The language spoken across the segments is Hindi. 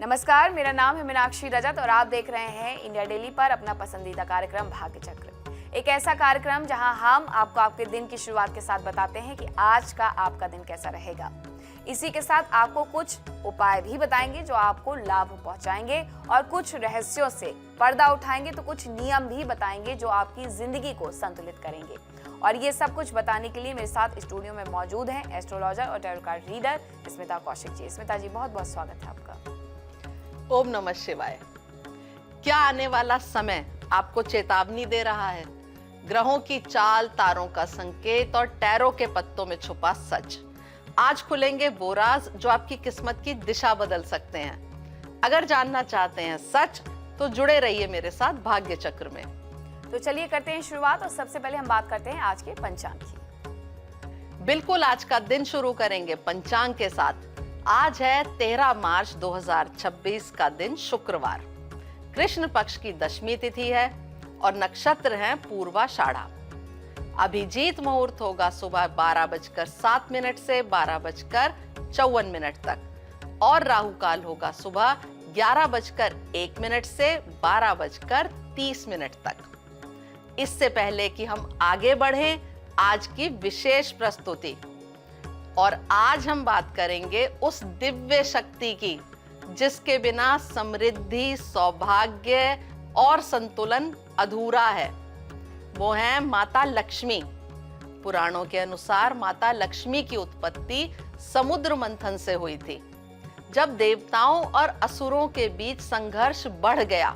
नमस्कार, मेरा नाम है मीनाक्षी रजत और आप देख रहे हैं इंडिया डेली पर अपना पसंदीदा कार्यक्रम भाग्य चक्र। एक ऐसा कार्यक्रम जहां हम आपको आपके दिन की शुरुआत के साथ बताते हैं कि आज का आपका दिन कैसा रहेगा। इसी के साथ आपको कुछ उपाय भी बताएंगे जो आपको लाभ पहुंचाएंगे और कुछ रहस्यों से पर्दा उठाएंगे, तो कुछ नियम भी बताएंगे जो आपकी जिंदगी को संतुलित करेंगे। और ये सब कुछ बताने के लिए मेरे साथ स्टूडियो में मौजूद हैं एस्ट्रोलॉजर और tarot card reader Smita Kaushik ji. Smita ji, बहुत बहुत स्वागत है आपका। ओम नमः शिवाय। क्या आने वाला समय आपको चेतावनी दे रहा है? ग्रहों की चाल, तारों का संकेत और टैरो के पत्तों में छुपा सच। आज खुलेंगे वो राज जो आपकी किस्मत की दिशा बदल सकते हैं। अगर जानना चाहते हैं सच तो जुड़े रहिए मेरे साथ भाग्य चक्र में। तो चलिए करते हैं शुरुआत और सबसे पहले हम बात करते हैं आज के पंचांग की। बिल्कुल, आज का दिन शुरू करेंगे पंचांग के साथ। आज है 13 मार्च 2026 का दिन, शुक्रवार। कृष्ण पक्ष की दशमी तिथि है और नक्षत्र है पूर्वाषाढ़ा। अभिजीत मुहूर्त होगा सुबह 12:07 से 12:54 तक और राहु काल होगा सुबह 11:01 से 12:30 तक। इससे पहले कि हम आगे बढ़ें, आज की विशेष प्रस्तुति। और आज हम बात करेंगे उस दिव्य शक्ति की जिसके बिना समृद्धि, सौभाग्य और संतुलन अधूरा है। वो है माता लक्ष्मी। पुराणों के अनुसार माता लक्ष्मी की उत्पत्ति समुद्र मंथन से हुई थी। जब देवताओं और असुरों के बीच संघर्ष बढ़ गया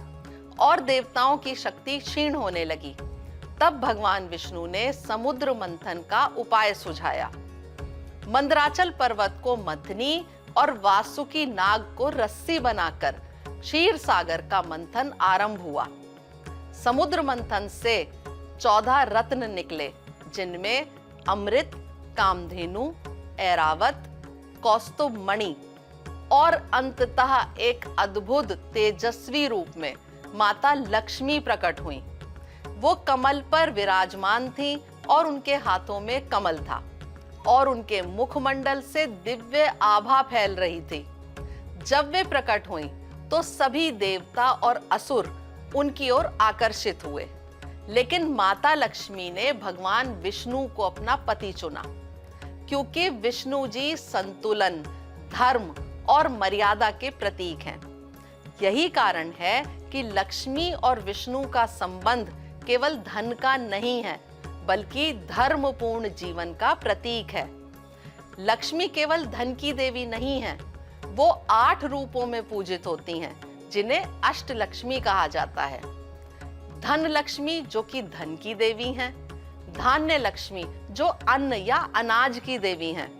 और देवताओं की शक्ति क्षीण होने लगी, तब भगवान विष्णु ने समुद्र मंथन का उपाय सुझाया। मंदराचल पर्वत को मथनी और वासुकी नाग को रस्सी बनाकर क्षीर सागर का मंथन आरंभ हुआ। समुद्र मंथन से 14 रत्न निकले, जिनमें अमृत, कामधेनु, ऐरावत, कौस्तुभ मणि और अंततः एक अद्भुत तेजस्वी रूप में माता लक्ष्मी प्रकट हुई। वो कमल पर विराजमान थी और उनके हाथों में कमल था और उनके मुखमंडल से दिव्य आभा फैल रही थी। जब वे प्रकट हुईं, तो सभी देवता और असुर उनकी ओर आकर्षित हुए। लेकिन माता लक्ष्मी ने भगवान विष्णु को अपना पति चुना, क्योंकि विष्णु जी संतुलन, धर्म और मर्यादा के प्रतीक हैं। यही कारण है कि लक्ष्मी और विष्णु का संबंध केवल धन का नहीं है, बल्कि धर्मपूर्ण जीवन का प्रतीक है। लक्ष्मी केवल धन की देवी नहीं है, वो 8 रूपों में पूजित होती हैं, जिन्हें अष्टलक्ष्मी कहा जाता है। धन लक्ष्मी जो कि धन की देवी हैं, धान्य लक्ष्मी जो अन्न या अनाज की देवी हैं,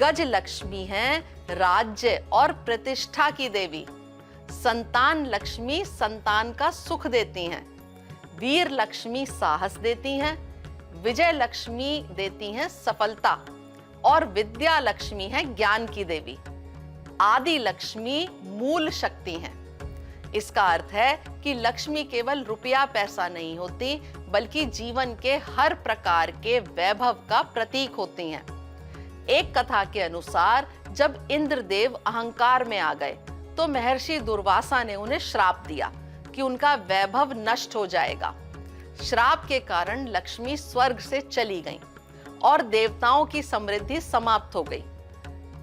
गज लक्ष्मी हैं राज्य और प्रतिष्ठा की देवी, संतान लक्ष्मी संतान का सुख देती हैं, वीर लक्ष्मी साहस देती हैं, विजय लक्ष्मी देती हैं सफलता और विद्या लक्ष्मी है ज्ञान की देवी। आदि लक्ष्मी मूल शक्ति हैं। इसका अर्थ है कि लक्ष्मी केवल रुपया पैसा नहीं होती, बल्कि जीवन के हर प्रकार के वैभव का प्रतीक होती हैं। एक कथा के अनुसार जब इंद्रदेव अहंकार में आ गए, तो महर्षि दुर्वासा ने उन्हें श्राप दिया कि उनका वैभव नष्ट हो जाएगा। श्राप के कारण लक्ष्मी स्वर्ग से चली गईं और देवताओं की समृद्धि समाप्त हो गई।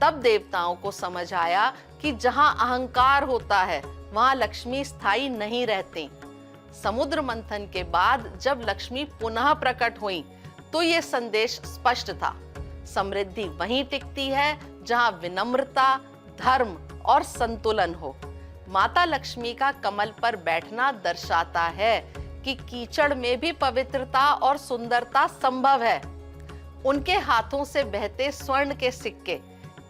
तब देवताओं को समझ आया कि जहां अहंकार होता है, वहां लक्ष्मी स्थायी नहीं रहती। समुद्र मंथन के बाद जब लक्ष्मी पुनः प्रकट हुई, तो ये संदेश स्पष्ट था। समृद्धि वहीं टिकती है जहां विनम्रता, धर्म और संतुलन हो। माता लक्ष्मी का कमल पर बैठना दर्शाता है कि कीचड़ में भी पवित्रता और सुंदरता संभव है। उनके हाथों से बहते स्वर्ण के सिक्के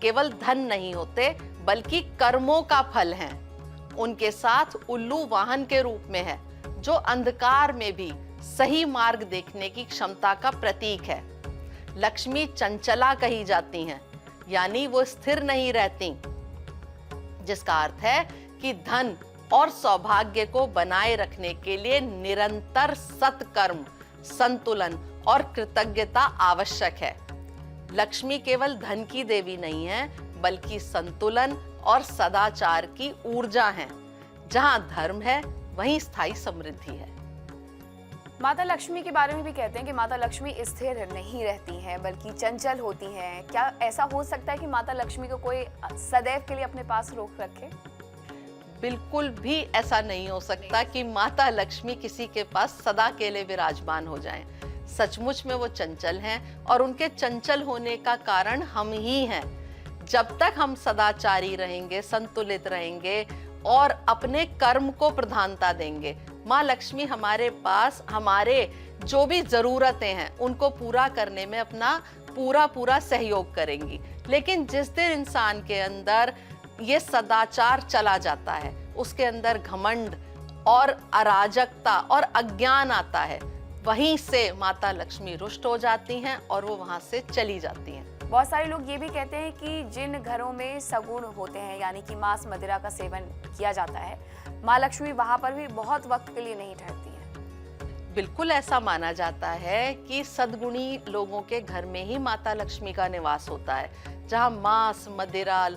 केवल धन नहीं होते, बल्कि कर्मों का फल हैं। उनके साथ उल्लू वाहन के रूप में है, जो अंधकार में भी सही मार्ग देखने की क्षमता का प्रतीक है। लक्ष्मी चंचला कही जाती हैं, यानी वो स्थिर नहीं रहती, जिसका अर्थ है कि धन और सौभाग्य को बनाए रखने के लिए निरंतर सत्कर्म, संतुलन और कृतज्ञता आवश्यक है। लक्ष्मी केवल धन की देवी नहीं है, बल्कि संतुलन और सदाचार की ऊर्जा हैं। जहां धर्म है वहीं स्थायी समृद्धि है। माता लक्ष्मी के बारे में भी कहते हैं कि माता लक्ष्मी स्थिर नहीं रहती हैं बल्कि चंचल होती हैं। क्या ऐसा हो सकता है कि माता लक्ष्मी को कोई सदैव के लिए अपने पास रोक रखे? बिल्कुल भी ऐसा नहीं हो सकता कि माता लक्ष्मी किसी के पास सदा के लिए विराजमान हो जाएं। सचमुच में वो चंचल हैं और उनके चंचल होने का कारण हम ही हैं। जब तक हम सदाचारी रहेंगे, संतुलित रहेंगे और अपने कर्म को प्रधानता देंगे, माँ लक्ष्मी हमारे पास हमारे जो भी जरूरतें हैं उनको पूरा करने में अपना पूरा सहयोग करेंगी। लेकिन जिस दिन इंसान के अंदर ये सदाचार चला जाता है, उसके अंदर घमंड और अराजकता और अज्ञान आता है, वहीं से माता लक्ष्मी रुष्ट हो जाती हैं और वो वहां से चली जाती हैं। बहुत सारे लोग ये भी कहते हैं कि जिन घरों में सगुण होते हैं यानी कि मांस मदिरा का सेवन किया जाता है, माँ लक्ष्मी वहां पर भी बहुत वक्त के लिए नहीं ठहरती हैं। बिल्कुल ऐसा माना जाता है कि सद्गुणी लोगों के घर में ही माता लक्ष्मी का निवास होता है। जहां मांस मदिरा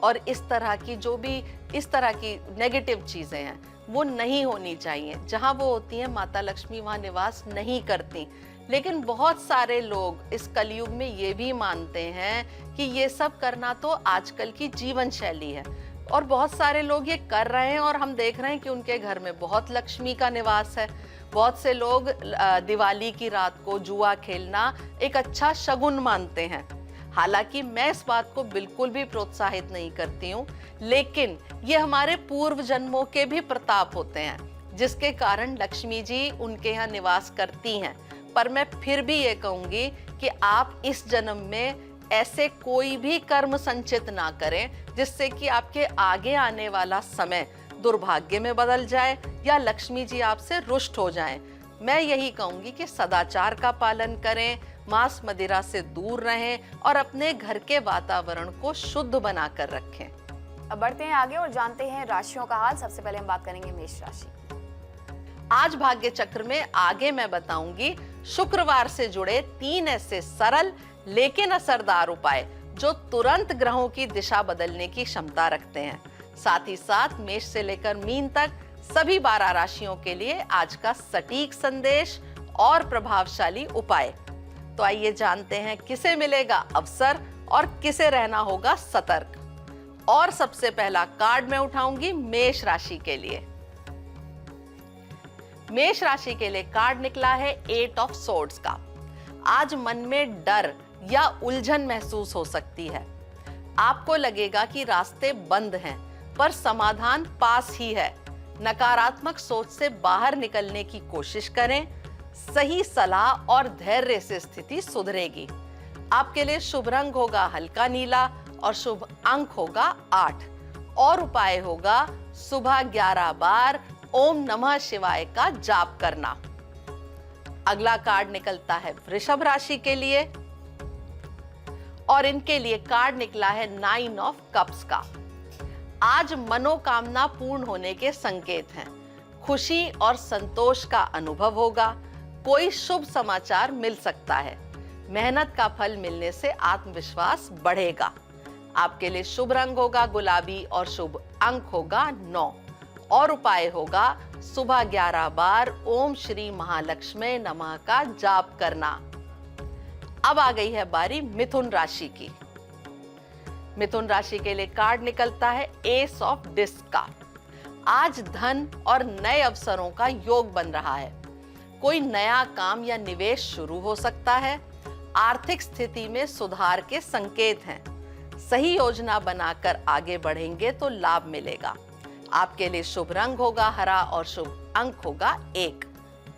और इस तरह की जो भी इस तरह की नेगेटिव चीजें हैं वो नहीं होनी चाहिए। जहां वो होती हैं माता लक्ष्मी वहां निवास नहीं करती। लेकिन बहुत सारे लोग इस कलयुग में ये भी मानते हैं कि ये सब करना तो आजकल की जीवन शैली है और बहुत सारे लोग ये कर रहे हैं और हम देख रहे हैं कि उनके घर में बहुत लक्ष्मी का निवास है। बहुत से लोग दिवाली की रात को जुआ खेलना एक अच्छा शगुन मानते हैं। हालांकि मैं इस बात को बिल्कुल भी प्रोत्साहित नहीं करती हूँ, लेकिन ये हमारे पूर्व जन्मों के भी प्रताप होते हैं जिसके कारण लक्ष्मी जी उनके यहाँ निवास करती हैं। पर मैं फिर भी ये कहूंगी कि आप इस जन्म में ऐसे कोई भी कर्म संचित ना करें जिससे कि आपके आगे आने वाला समय दुर्भाग्य में बदल जाए या लक्ष्मी जी आपसे रुष्ट हो जाएं। मैं यही कहूंगी कि सदाचार का पालन करें, मांस मदिरा से दूर रहें और अपने घर के वातावरण को शुद्ध बनाकर रखें। अब बढ़ते हैं आगे और जानते हैं राशियों का हाल। सबसे पहले हम बात करेंगे मेष राशि। आज भाग्य चक्र में आगे मैं बताऊंगी शुक्रवार से जुड़े 3 ऐसे सरल लेकिन असरदार उपाय जो तुरंत ग्रहों की दिशा बदलने की क्षमता रखते हैं। साथ ही साथ मेष से लेकर मीन तक सभी 12 राशियों के लिए आज का सटीक संदेश और प्रभावशाली उपाय। तो आइए जानते हैं किसे मिलेगा अवसर और किसे रहना होगा सतर्क। और सबसे पहला कार्ड मैं उठाऊंगी मेष राशि के लिए। मेष राशि के लिए कार्ड निकला है 8 ऑफ सोर्ड्स का। आज मन में डर या उलझन महसूस हो सकती है। आपको लगेगा कि रास्ते बंद हैं, पर समाधान पास ही है। नकारात्मक सोच से बाहर निकलने की कोशिश करें। सही सलाह और धैर्य से स्थिति सुधरेगी। आपके लिए शुभ रंग होगा हल्का नीला और शुभ अंक होगा 8 और उपाय होगा सुबह 11 बार ओम नमः शिवाय का जाप करना। अगला कार्ड निकलता है वृषभ राशि के लिए और इनके लिए कार्ड निकला है 9 ऑफ कप्स का। आज मनोकामना पूर्ण होने के संकेत हैं। खुशी और संतोष का अनुभव होगा। कोई शुभ समाचार मिल सकता है। मेहनत का फल मिलने से आत्मविश्वास बढ़ेगा। आपके लिए शुभ रंग होगा गुलाबी और शुभ अंक होगा 9 और उपाय होगा सुबह 11 बार ओम श्री महालक्ष्मी नमः का जाप करना। अब आ गई है बारी मिथुन राशि की। मिथुन राशि के लिए कार्ड निकलता है एस ऑफ डिस्क का। आज धन और नए अवसरों का योग बन रहा है। कोई नया काम या निवेश शुरू हो सकता है। आर्थिक स्थिति में सुधार के संकेत हैं। सही योजना बनाकर आगे बढ़ेंगे तो लाभ मिलेगा। आपके लिए शुभ रंग होगा हरा और शुभ अंक होगा 1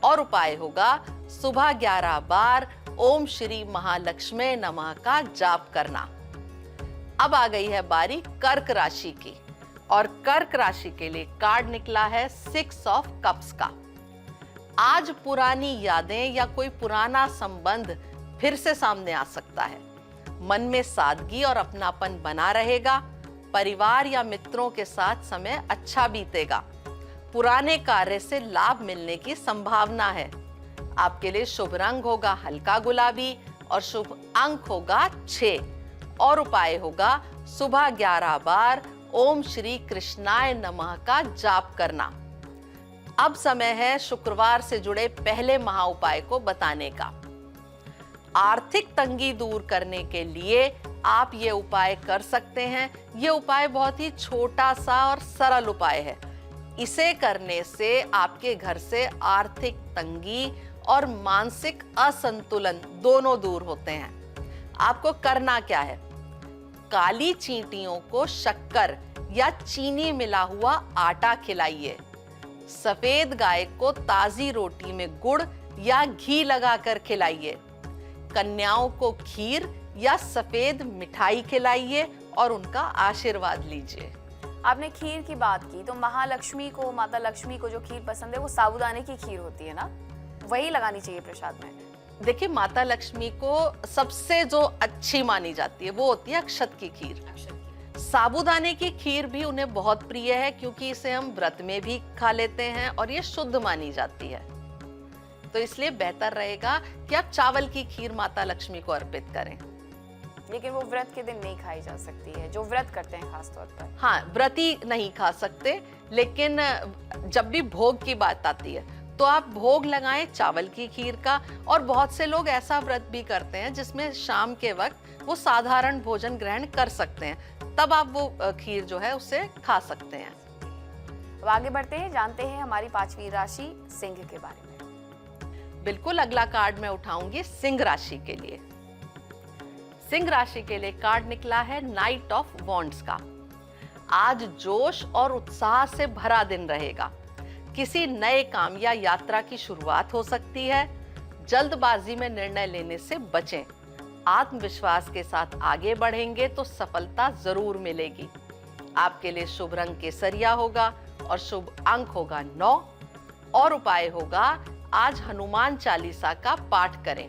और उपाय होगा सुबह 11 बार ओम श्री महालक्ष्मी नमः का जाप करना। अब आ गई है बारी कर्क राशि की और कर्क राशि के लिए कार्ड निकला है 6 ऑफ कप्स का। आज पुरानी यादें या कोई पुराना संबंध फिर से सामने आ सकता है। मन में सादगी और अपनापन बना रहेगा। परिवार या मित्रों के साथ समय अच्छा बीतेगा। पुराने कार्य से लाभ मिलने की संभावना है। आपके लिए शुभ रंग होगा हल्का गुलाबी और शुभ अंक होगा 6 और उपाय होगा सुबह 11 बार ओम श्री कृष्णाय नमः का जाप करना। अब समय है शुक्रवार से जुड़े पहले महा उपाय को बताने का। आर्थिक तंगी दूर करने के लिए आप ये उपाय कर सकते हैं। ये उपाय बहुत ही छोटा सा और सरल उपाय है। इसे करने से आपके घर से आर्थिक तंगी और मानसिक असंतुलन दोनों दूर होते हैं। आपको करना क्या है? काली चींटियों को शक्कर या चीनी मिला हुआ आटा खिलाइए। सफेद गाय को ताजी रोटी में गुड़ या घी लगाकर खिलाइए। कन्याओं को खीर या सफेद मिठाई खिलाइए और उनका आशीर्वाद लीजिए। आपने खीर की बात की, तो महालक्ष्मी को, माता लक्ष्मी को जो खीर पसंद है वो साबूदाने की खीर होती है ना, वही लगानी चाहिए प्रसाद में। देखिए, माता लक्ष्मी को सबसे जो अच्छी मानी जाती है वो होती है अक्षत की खीर। साबूदाने की खीर भी उन्हें बहुत प्रिय है क्योंकि इसे हम व्रत में भी खा लेते हैं और ये शुद्ध मानी जाती है। तो इसलिए बेहतर रहेगा कि आप चावल की खीर माता लक्ष्मी को अर्पित करें। लेकिन वो व्रत के दिन नहीं खाई जा सकती है, जो व्रत करते हैं खास तौर पर। हाँ, व्रती नहीं खा सकते, लेकिन जब भी भोग की बात आती है तो आप भोग लगाएं चावल की खीर का। और बहुत से लोग ऐसा व्रत भी करते हैं जिसमें शाम के वक्त वो साधारण भोजन ग्रहण कर सकते हैं, तब आप वो खीर जो है उसे खा सकते हैं। अब आगे बढ़ते हैं, जानते हैं हमारी पांचवी राशि सिंह के बारे में। बिल्कुल, अगला कार्ड मैं उठाऊंगी सिंह राशि के लिए। सिंह राशि के लिए कार्ड निकला है नाइट ऑफ वॉन्ड्स का। आज जोश और उत्साह से भरा दिन रहेगा। किसी नए काम या यात्रा की शुरुआत हो सकती है। जल्दबाजी में निर्णय लेने से बचें। आत्मविश्वास के साथ आगे बढ़ेंगे तो सफलता जरूर मिलेगी। आपके लिए शुभ रंग केसरिया होगा और शुभ अंक होगा 9 और उपाय होगा आज हनुमान चालीसा का पाठ करें।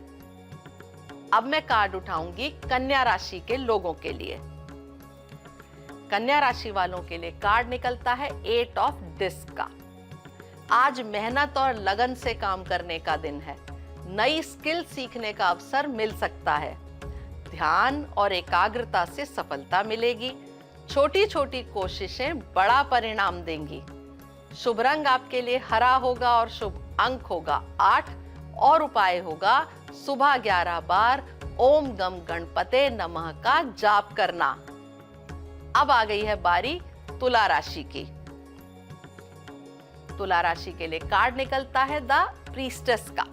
अब मैं कार्ड उठाऊंगी कन्या राशि के लोगों के लिए। कन्या राशि वालों के लिए कार्ड निकलता है 8 ऑफ डिस्क का। आज मेहनत और लगन से काम करने का दिन है। नई स्किल सीखने का अवसर मिल सकता है। ध्यान और एकाग्रता से सफलता मिलेगी। छोटी छोटी कोशिशें बड़ा परिणाम देंगी। शुभ रंग आपके लिए हरा होगा और शुभ अंक होगा 8 और उपाय होगा सुबह 11 बार ओम गम गणपते नमः का जाप करना। अब आ गई है बारी तुला राशि की। तुला राशि के लिए कार्ड निकलता है द प्रीस्टेस का।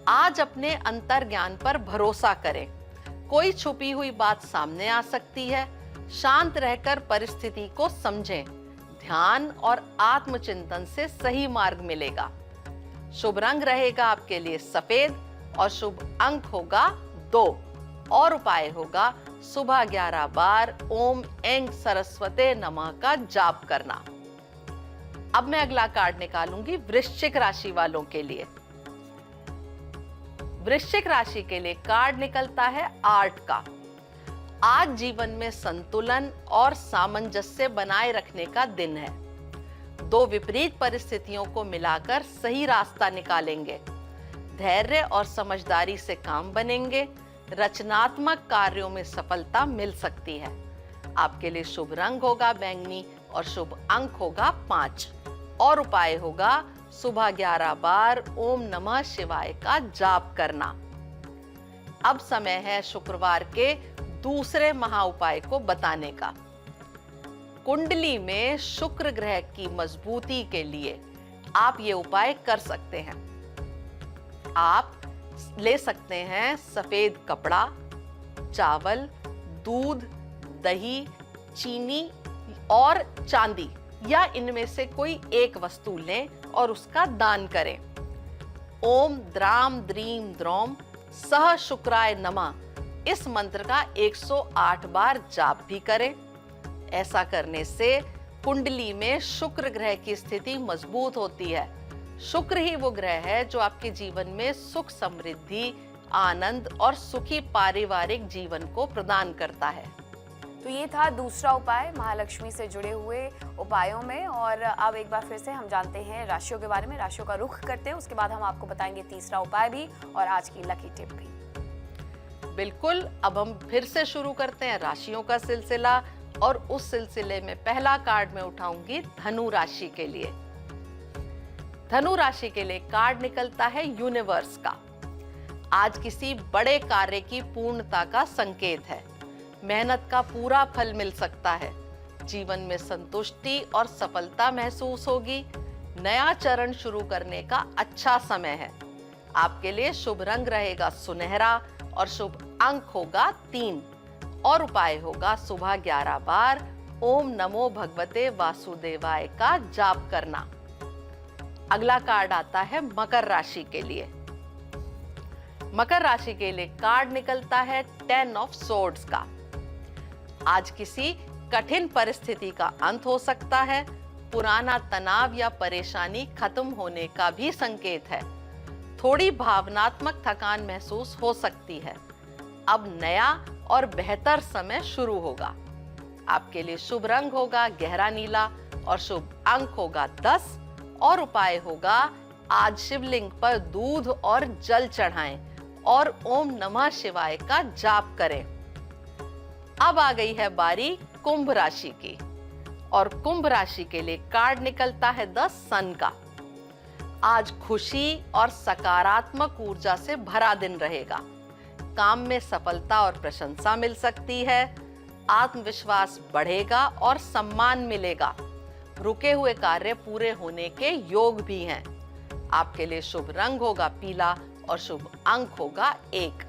आज अपने अंतर ज्ञान पर भरोसा करें। कोई छुपी हुई बात सामने आ सकती है। शांत रहकर परिस्थिति को समझें। ध्यान और आत्मचिंतन से सही मार्ग मिलेगा। शुभ रंग रहेगा आपके लिए सफेद और शुभ अंक होगा 2 और उपाय होगा सुबह 11 बार ओम ऐं सरस्वते नमः का जाप करना। अब मैं अगला कार्ड निकालूंगी वृश्चिक राशि वालों के लिए। वृश्चिक राशि के लिए कार्ड निकलता है 8 का। आज जीवन में संतुलन और सामंजस्य बनाए रखने का दिन है। 2 विपरीत परिस्थितियों को मिलाकर सही रास्ता निकालेंगे। धैर्य और समझदारी से काम बनेंगे। रचनात्मक कार्यों में सफलता मिल सकती है। आपके लिए शुभ रंग होगा बैंगनी और शुभ अंक होगा 5 और उपाय होगा सुबह 11 बार ओम नमः शिवाय का जाप करना। अब समय है शुक्रवार के दूसरे महा उपाय को बताने का। कुंडली में शुक्र ग्रह की मजबूती के लिए आप ये उपाय कर सकते हैं। आप ले सकते हैं सफेद कपड़ा, चावल, दूध, दही, चीनी और चांदी या इनमें से कोई एक वस्तु लें और उसका दान करें। ओम द्राम द्रीम द्रोम सह शुक्राय नमः इस मंत्र का 108 बार जाप भी करें। ऐसा करने से कुंडली में शुक्र ग्रह की स्थिति मजबूत होती है। शुक्र ही वो ग्रह है जो आपके जीवन में सुख, समृद्धि, आनंद और सुखी पारिवारिक जीवन को प्रदान करता है। तो ये था दूसरा उपाय महालक्ष्मी से जुड़े हुए उपायों में। और अब एक बार फिर से हम जानते हैं राशियों के बारे में, राशियों का रुख करते हैं, उसके बाद हम आपको बताएंगे तीसरा उपाय भी और आज की लकी टिप भी। बिल्कुल, अब हम फिर से शुरू करते हैं राशियों का सिलसिला और उस सिलसिले में पहला कार्ड मैं उठाऊंगी धनु राशि के लिए। धनु राशि के लिए कार्ड निकलता है यूनिवर्स का। आज किसी बड़े कार्य की पूर्णता का संकेत है। मेहनत का पूरा फल मिल सकता है। जीवन में संतुष्टि और सफलता महसूस होगी। नया चरण शुरू करने का अच्छा समय है। आपके लिए शुभ रंग रहेगा सुनहरा और शुभ अंक होगा 3 और उपाय होगा सुबह 11 बार ओम नमो भगवते वासुदेवाय का जाप करना। अगला कार्ड आता है मकर राशि के लिए। मकर राशि के लिए कार्ड निकलता है 10 ऑफ सोर्ड्स का। आज किसी कठिन परिस्थिति का अंत हो सकता है। पुराना तनाव या परेशानी खत्म होने का भी संकेत है। थोड़ी भावनात्मक थकान महसूस हो सकती है। अब नया और बेहतर समय शुरू होगा। आपके लिए शुभ रंग होगा गहरा नीला और शुभ अंक होगा 10 और उपाय होगा आज शिवलिंग पर दूध और जल चढ़ाएं और ओम नमः शिवाय का जाप करें। अब आ गई है बारी कुंभ राशि की और कुंभ राशि के लिए कार्ड निकलता है 10 सन का। आज खुशी और सकारात्मक ऊर्जा से भरा दिन रहेगा। काम में सफलता और प्रशंसा मिल सकती है। आत्मविश्वास बढ़ेगा और सम्मान मिलेगा। रुके हुए कार्य पूरे होने के योग भी हैं। आपके लिए शुभ रंग होगा पीला और शुभ अंक होगा 1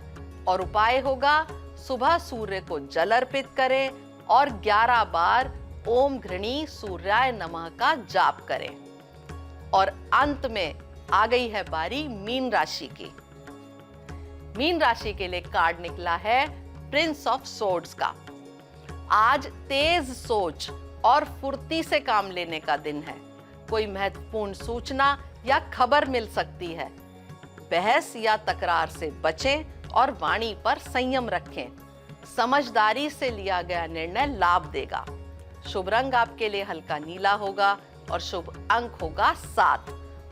और उपाय होगा सुबह सूर्य को जल अर्पित करें और 11 बार ओम घृणी सूर्याय नमः का जाप करें। और अंत में आ गई है बारी मीन राशि की। मीन राशि के लिए कार्ड निकला है प्रिंस ऑफ सोर्ड्स का। आज तेज सोच और फुर्ती से काम लेने का दिन है। कोई महत्वपूर्ण सूचना या खबर मिल सकती है। बहस या तकरार से बचें और वाणी पर संयम रखें। समझदारी से लिया गया निर्णय लाभ देगा। शुभ रंग आपके लिए हल्का नीला होगा और शुभ अंक होगा 7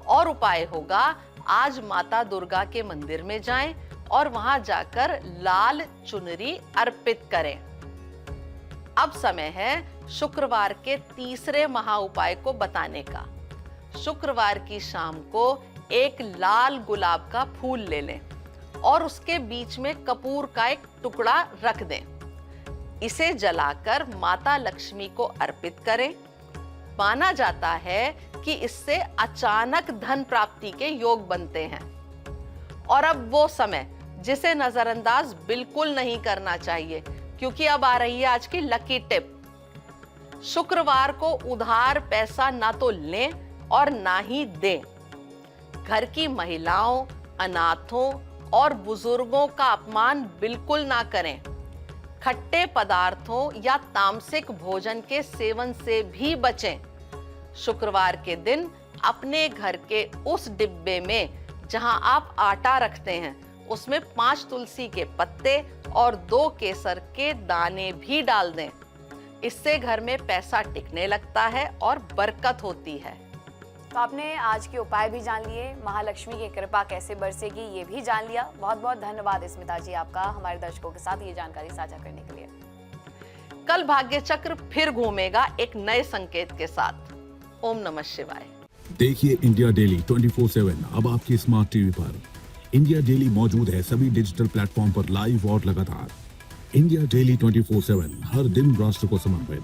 और उपाय होगा आज माता दुर्गा के मंदिर में जाएं और वहां जाकर लाल चुनरी अर्पित करें। अब समय है शुक्रवार के तीसरे महा उपाय को बताने का। शुक्रवार की शाम को एक लाल गुलाब का फूल ले लें और उसके बीच में कपूर का एक टुकड़ा रख दें। इसे जलाकर माता लक्ष्मी को अर्पित करें। माना जाता है कि इससे अचानक धन प्राप्ति के योग बनते हैं। और अब वो समय जिसे नजरअंदाज बिल्कुल नहीं करना चाहिए, क्योंकि अब आ रही है आज की लकी टिप। शुक्रवार को उधार पैसा ना तो लें और ना ही दें। घर की महिलाओं, अनाथों और बुजुर्गों का अपमान बिल्कुल ना करें। खट्टे पदार्थों या तामसिक भोजन के सेवन से भी बचें। शुक्रवार के दिन अपने घर के उस डिब्बे में जहां आप आटा रखते हैं उसमें 5 तुलसी के पत्ते और 2 केसर के दाने भी डाल दें। इससे घर में पैसा टिकने लगता है और बरकत होती है। तो आपने आज के उपाय भी जान लिए, महालक्ष्मी की कृपा कैसे बरसेगी ये भी जान लिया। बहुत बहुत धन्यवाद स्मिता जी आपका हमारे दर्शकों के साथ ये जानकारी साझा करने के लिए। कल भाग्य चक्र फिर घूमेगा एक नए संकेत के साथ। ओम नमः शिवाय। देखिए इंडिया डेली 24/7 अब आपकी स्मार्ट टीवी पर। इंडिया डेली मौजूद है सभी डिजिटल प्लेटफॉर्म पर लाइव और लगातार। इंडिया डेली 24/7 हर दिन राष्ट्र को समर्पित।